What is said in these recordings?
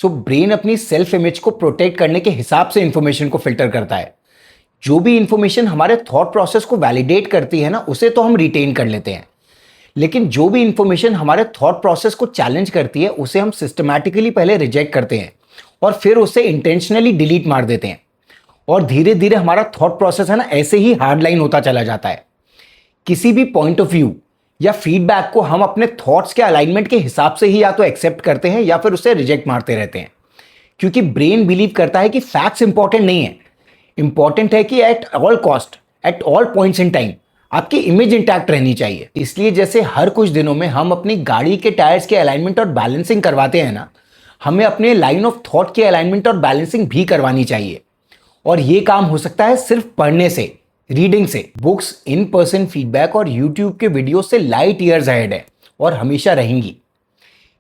So brain अपनी self image को protect करने के हिसाब से इंफॉर्मेशन को फिल्टर करता है। जो भी इंफॉर्मेशन हमारे थॉट प्रोसेस को वैलिडेट करती है ना, उसे तो हम रिटेन कर लेते हैं, लेकिन जो भी इंफॉर्मेशन हमारे थॉट प्रोसेस को चैलेंज करती है उसे हम सिस्टमैटिकली पहले रिजेक्ट करते हैं और फिर उसे इंटेंशनली डिलीट मार देते हैं। और धीरे धीरे हमारा थॉट प्रोसेस है ना, ऐसे ही हार्ड लाइन होता चला जाता है। किसी भी पॉइंट ऑफ व्यू या फीडबैक को हम अपने थॉट्स के अलाइनमेंट के हिसाब से ही या तो एक्सेप्ट करते हैं या फिर उसे रिजेक्ट मारते रहते हैं, क्योंकि ब्रेन बिलीव करता है कि फैक्ट्स इंपॉर्टेंट नहीं है। इंपॉर्टेंट है कि at all cost, at all points in time आपकी इमेज इंटैक्ट रहनी चाहिए। इसलिए जैसे हर कुछ दिनों में हम अपनी गाड़ी के टायर्स के अलाइनमेंट और बैलेंसिंग करवाते हैं ना, हमें अपने लाइन ऑफ थॉट के अलाइनमेंट और बैलेंसिंग भी करवानी चाहिए। और ये काम हो सकता है सिर्फ पढ़ने से, रीडिंग से। बुक्स, इन पर्सन फीडबैक और यूट्यूब के वीडियो से लाइट ईयर्स अहेड है और हमेशा रहेंगी।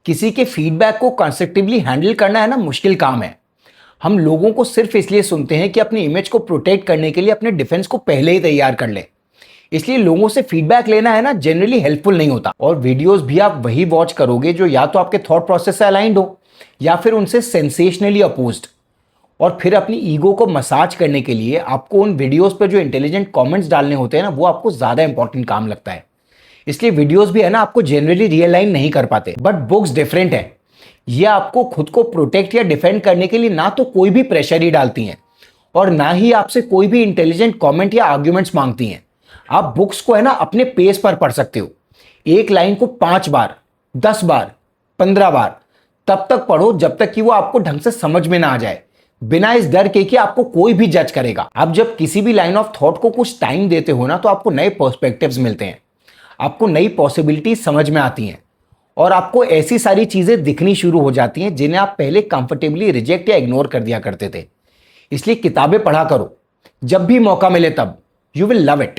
किसी के फीडबैक को कंस्ट्रक्टिवली हैंडल करना है ना, मुश्किल काम है। हम लोगों को सिर्फ इसलिए सुनते हैं कि अपनी इमेज को प्रोटेक्ट करने के लिए अपने डिफेंस को पहले ही तैयार कर ले। इसलिए लोगों से फीडबैक लेना है ना, जनरली हेल्पफुल नहीं होता। और वीडियोस भी आप वही वॉच करोगे जो या तो आपके थॉट प्रोसेस से अलाइंड हो या फिर उनसे सेंसेशनली अपोज्ड। और फिर अपनी ईगो को मसाज करने के लिए आपको उन वीडियोस पर जो इंटेलिजेंट कमेंट्स डालने होते हैं ना, वो आपको ज्यादा इंपॉर्टेंट काम लगता है। इसलिए वीडियोस भी है ना, आपको जनरली रियलाइन नहीं कर पाते। बट बुक्स डिफरेंट है। ये आपको खुद को प्रोटेक्ट या डिफेंड करने के लिए ना तो कोई भी प्रेशर ही डालती हैं और ना ही आपसे कोई भी इंटेलिजेंट कमेंट या आर्ग्यूमेंट्स मांगती हैं। आप बुक्स को है ना अपने पेस पर पढ़ सकते हो। एक लाइन को 5 बार, 10 बार, 15 बार तब तक पढ़ो जब तक कि वो आपको ढंग से समझ में ना आ जाए, बिना इस डर के कि आपको कोई भी जज करेगा। आप जब किसी भी लाइन ऑफ थॉट को कुछ टाइम देते हो ना, तो आपको नए पर्सपेक्टिव्स मिलते हैं, आपको नई पॉसिबिलिटी समझ में आती हैं और आपको ऐसी सारी चीजें दिखनी शुरू हो जाती हैं जिन्हें आप पहले कंफर्टेबली रिजेक्ट या इग्नोर कर दिया करते थे। इसलिए किताबें पढ़ा करो जब भी मौका मिले तब। You will love it.